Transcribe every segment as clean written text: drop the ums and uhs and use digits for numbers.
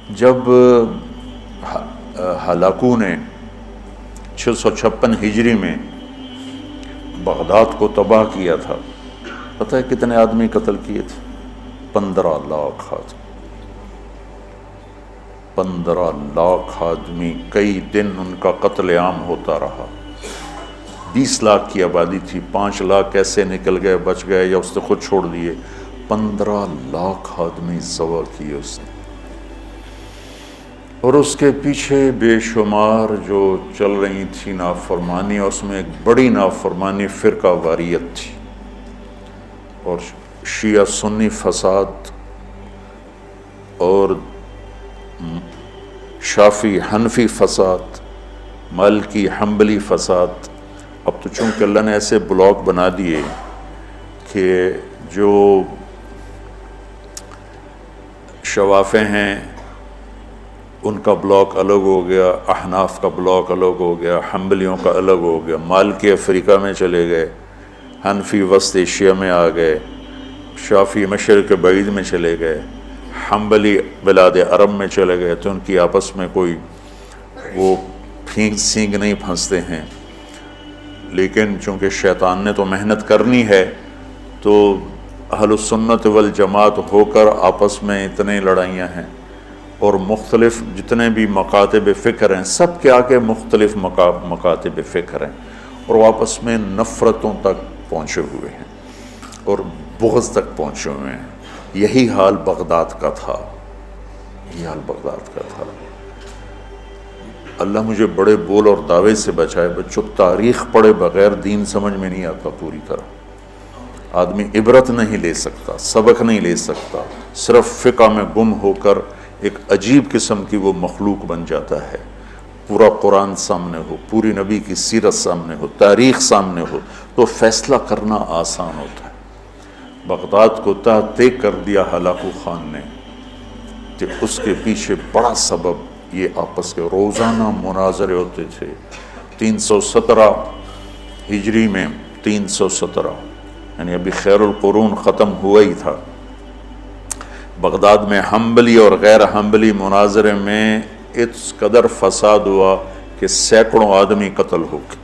جب ہلاکو نے 656 ہجری میں بغداد کو تباہ کیا تھا، پتہ ہے کتنے آدمی قتل کیے تھے؟ 15 لاکھ آدمی۔ 15 لاکھ آدمی، کئی دن ان کا قتل عام ہوتا رہا۔ 20 لاکھ کی آبادی تھی، 5 لاکھ کیسے نکل گئے، بچ گئے یا اس نے خود چھوڑ دیے۔ 15 لاکھ آدمی ذبح کیے اس نے، اور اس کے پیچھے بے شمار جو چل رہی تھی نافرمانی، اس میں ایک بڑی نافرمانی فرقہ واریت تھی، اور شیعہ سنی فساد اور شافی حنفی فساد، مالکی حنبلی فساد۔ اب تو چونکہ اللہ نے ایسے بلاک بنا دیے کہ جو شوافے ہیں ان کا بلاک الگ ہو گیا، احناف کا بلاک الگ ہو گیا، حنبلیوں کا الگ ہو گیا، مالکی افریقہ میں چلے گئے، حنفی وسط ایشیا میں آ گئے، شافی مشرق بعید میں چلے گئے، حنبلی بلاد عرب میں چلے گئے، تو ان کی آپس میں کوئی وہ پھینک سینگ نہیں پھنستے ہیں۔ لیکن چونکہ شیطان نے تو محنت کرنی ہے، تو اہل السنت والجماعت ہو کر آپس میں اتنے لڑائیاں ہیں، اور مختلف جتنے بھی مکاتب فکر ہیں سب کے آگے مختلف مکاتب فکر ہیں، اور وہ آپس میں نفرتوں تک پہنچے ہوئے ہیں اور بغض تک پہنچے ہوئے ہیں۔ یہی حال بغداد کا تھا، یہی حال بغداد کا تھا۔ اللہ مجھے بڑے بول اور دعوے سے بچائے، بچوں تاریخ پڑھے بغیر دین سمجھ میں نہیں آتا پوری طرح۔ آدمی عبرت نہیں لے سکتا، سبق نہیں لے سکتا، صرف فقہ میں گم ہو کر ایک عجیب قسم کی وہ مخلوق بن جاتا ہے۔ پورا قرآن سامنے ہو، پوری نبی کی سیرت سامنے ہو، تاریخ سامنے ہو، تو فیصلہ کرنا آسان ہوتا ہے۔ بغداد کو تہہ کر دیا ہلاکو خان نے، کہ اس کے پیچھے بڑا سبب یہ آپس کے روزانہ مناظرے ہوتے تھے۔ 317 ہجری میں 317 یعنی ابھی خیر القرون ختم ہوا ہی تھا، بغداد میں حنبلی اور غیر حنبلی مناظرے میں اس قدر فساد ہوا کہ سینکڑوں آدمی قتل ہو گئے،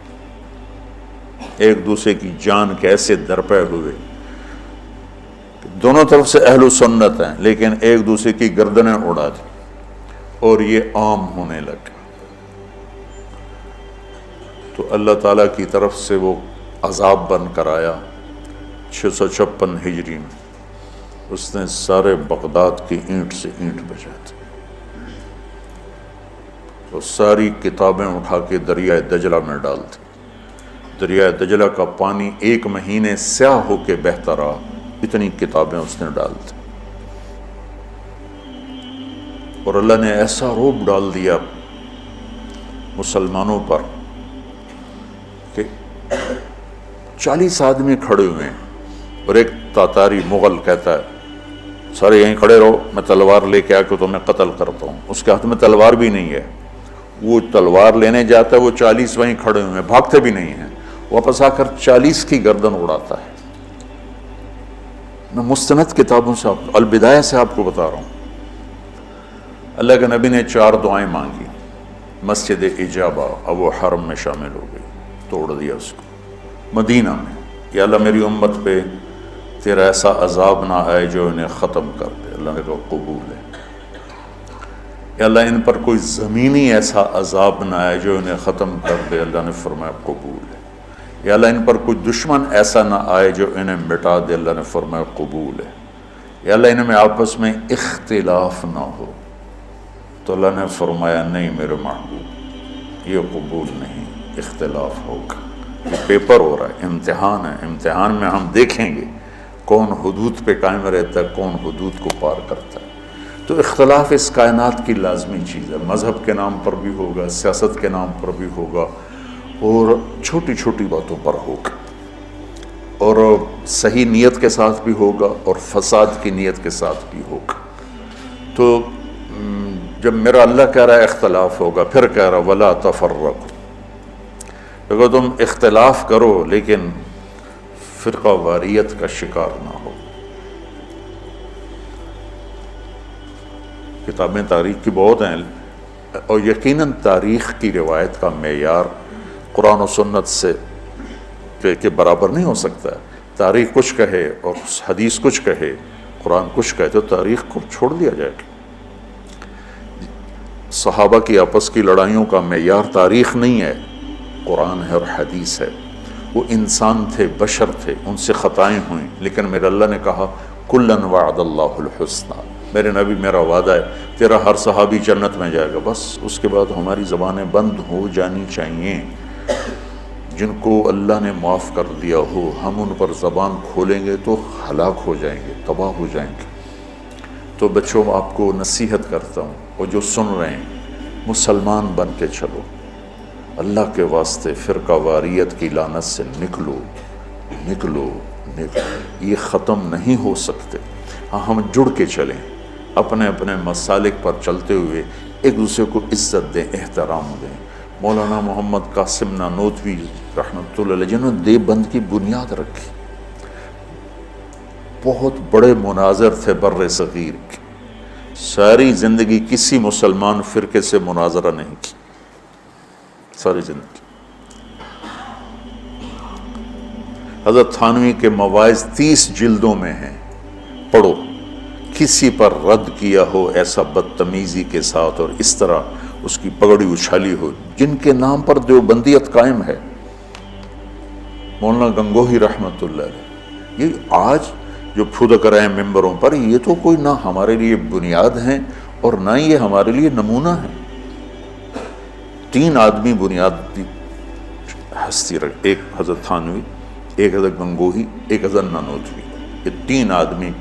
ایک دوسرے کی جان کیسے درپے ہوئے۔ دونوں طرف سے اہل سنت ہیں لیکن ایک دوسرے کی گردنیں اڑا دی، اور یہ عام ہونے لگا۔ تو اللہ تعالیٰ کی طرف سے وہ عذاب بن کر آیا 656 ہجری میں، اس نے سارے بغداد کی اینٹ سے اینٹ بجا دی، اور ساری کتابیں اٹھا کے دریائے دجلہ میں ڈال دی۔ دریائے دجلہ کا پانی 1 مہینے سیاہ ہو کے بہتا رہا، اتنی کتابیں اس نے ڈال دی، اور اللہ نے ایسا رعب ڈال دیا مسلمانوں پر کہ 40 آدمی کھڑے ہوئے ہیں، اور ایک تاتاری مغل کہتا ہے سارے یہیں کھڑے رہو، میں تلوار لے کے آ کے تمہیں قتل کرتا ہوں۔ اس کے ہاتھ میں تلوار بھی نہیں ہے، وہ تلوار لینے جاتا ہے، وہ 40 وہیں کھڑے ہوئے ہیں، بھاگتے بھی نہیں ہیں، واپس آ کر 40 کی گردن اڑاتا ہے۔ میں مستند کتابوں سے البدایہ سے آپ کو بتا رہا ہوں۔ اللہ کے نبی نے 4 دعائیں مانگی، مسجد اجابہ، اب وہ حرم میں شامل ہو گئی، توڑ دیا اس کو۔ مدینہ میں، یا اللہ میری امت پہ تیرا ایسا عذاب نہ آئے جو انہیں ختم کر دے، اللہ نے کہا قبول ہے۔ یا اللہ ان پر کوئی زمینی ایسا عذاب نہ آئے جو انہیں ختم کر دے، اللہ نے فرمایا قبول ہے۔ یا اللہ ان پر کوئی دشمن ایسا نہ آئے جو انہیں مٹا دے، اللہ نے فرمایا قبول ہے۔ یا اللہ ان میں آپس میں اختلاف نہ ہو، تو اللہ نے فرمایا نہیں میرے محبوب، یہ قبول نہیں، اختلاف ہوگا۔ یہ پیپر ہو رہا ہے، امتحان ہے، امتحان میں ہم دیکھیں گے کون حدود پہ قائم رہتا ہے، کون حدود کو پار کرتا ہے۔ تو اختلاف اس کائنات کی لازمی چیز ہے، مذہب کے نام پر بھی ہوگا، سیاست کے نام پر بھی ہوگا، اور چھوٹی چھوٹی باتوں پر ہوگا، اور صحیح نیت کے ساتھ بھی ہوگا اور فساد کی نیت کے ساتھ بھی ہوگا۔ تو جب میرا اللہ کہہ رہا ہے اختلاف ہوگا، پھر کہہ رہا ولا تفرقوا، اگر تم اختلاف کرو لیکن فرقہ واریت کا شکار نہ ہو۔ کتابیں تاریخ کی بہت ہیں، اور یقیناً تاریخ کی روایت کا معیار قرآن و سنت سے کے برابر نہیں ہو سکتا ہے۔ تاریخ کچھ کہے اور حدیث کچھ کہے، قرآن کچھ کہے، تو تاریخ کو چھوڑ دیا جائے گا۔ صحابہ کی آپس کی لڑائیوں کا معیار تاریخ نہیں ہے، قرآن ہے اور حدیث ہے۔ وہ انسان تھے، بشر تھے، ان سے خطائیں ہوئیں، لیکن میرے اللہ نے کہا کُلًا وعد اللہ الحسنى، میرے نبی میرا وعدہ ہے تیرا ہر صحابی جنت میں جائے گا۔ بس اس کے بعد ہماری زبانیں بند ہو جانی چاہیے۔ جن کو اللہ نے معاف کر دیا ہو، ہم ان پر زبان کھولیں گے تو ہلاک ہو جائیں گے، تباہ ہو جائیں گے۔ تو بچوں، آپ کو نصیحت کرتا ہوں، اور جو سن رہے ہیں، مسلمان بن کے چلو، اللہ کے واسطے فرقہ واریت کی لعنت سے نکلو نکلو نکلو، یہ ختم نہیں ہو سکتے۔ ہاں، ہم جڑ کے چلیں، اپنے اپنے مسالک پر چلتے ہوئے ایک دوسرے کو عزت دیں، احترام دیں۔ مولانا محمد قاسم نانوتوی رحمۃ اللہ علیہ، جنہوں نے دیوبند کی بنیاد رکھی، بہت بڑے مناظر تھے بر صغیر کے، ساری زندگی کسی مسلمان فرقے سے مناظرہ نہیں کی، ساری زندگی۔ حضرت تھانوی کے مواعظ 30 جلدوں میں ہیں، پڑھو۔ کسی پر رد کیا ہو ایسا بدتمیزی کے ساتھ اور اس طرح اس کی پگڑی اچھالی ہو، جن کے نام پر دیوبندیت قائم ہے، مولانا گنگوہی رحمۃ اللہ علیہ، یہ آج جو پھدک رہے ہیں ممبروں پر، یہ تو کوئی نہ ہمارے لیے بنیاد ہیں اور نہ یہ ہمارے لیے نمونہ ہیں۔ 3 آدمی بنیادی ہستی رکھ، ایک حضرت تھانوی، ایک حضرت گنگوہی، ایک حضرت نانوتوی، یہ 3 آدمی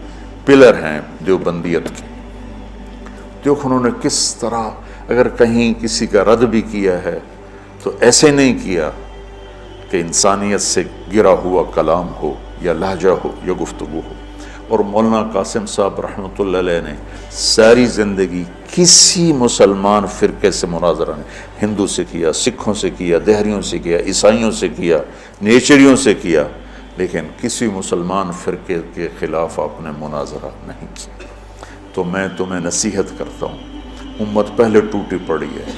پلر ہیں دیوبندیت کے۔ دیکھو انہوں نے کس طرح، اگر کہیں کسی کا رد بھی کیا ہے تو ایسے نہیں کیا کہ انسانیت سے گرا ہوا کلام ہو یا لہجہ ہو یا گفتگو ہو۔ اور مولانا قاسم صاحب رحمۃ اللہ علیہ نے ساری زندگی کسی مسلمان فرقے سے مناظرہ نہیں، ہندو سے کیا، سکھوں سے کیا، دہریوں سے کیا، عیسائیوں سے کیا، نیچریوں سے کیا، لیکن کسی مسلمان فرقے کے خلاف آپ نے مناظرہ نہیں کیا۔ تو میں تمہیں نصیحت کرتا ہوں، امت پہلے ٹوٹی پڑی ہے،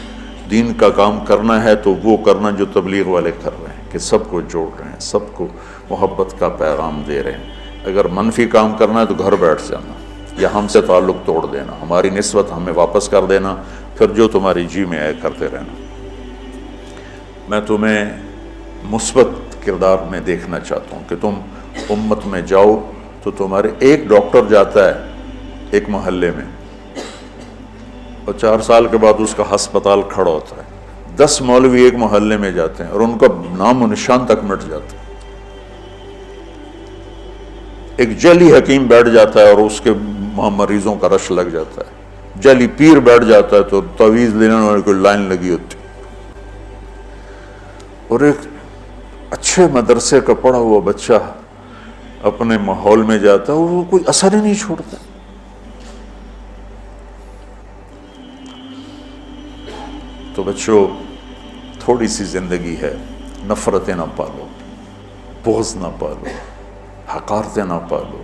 دین کا کام کرنا ہے تو وہ کرنا جو تبلیغ والے کر رہے ہیں، کہ سب کو جوڑ رہے ہیں، سب کو محبت کا پیغام دے رہے ہیں۔ اگر منفی کام کرنا ہے تو گھر بیٹھ جانا، یا ہم سے تعلق توڑ دینا، ہماری نسبت ہمیں واپس کر دینا، پھر جو تمہاری جی میں آئے کرتے رہنا۔ میں تمہیں مثبت کردار میں دیکھنا چاہتا ہوں کہ تم امت میں جاؤ تو تمہارے ایک ڈاکٹر جاتا ہے ایک محلے میں، اور 4 سال کے بعد اس کا ہسپتال کھڑا ہوتا ہے۔ 10 مولوی ایک محلے میں جاتے ہیں اور ان کا نام و نشان تک مٹ جاتا ہے۔ ایک جعلی حکیم بیٹھ جاتا ہے اور اس کے مریضوں کا رش لگ جاتا ہے، جعلی پیر بیٹھ جاتا ہے تو تعویذ لینے والے کو لائن لگی ہوتی، اور ایک اچھے مدرسے کا پڑھا ہوا بچہ اپنے ماحول میں جاتا ہے، وہ کوئی اثر ہی نہیں چھوڑتا۔ تو بچوں، تھوڑی سی زندگی ہے، نفرتیں نہ پالو، بغض نہ پالو، حقارتیں نہ پالو،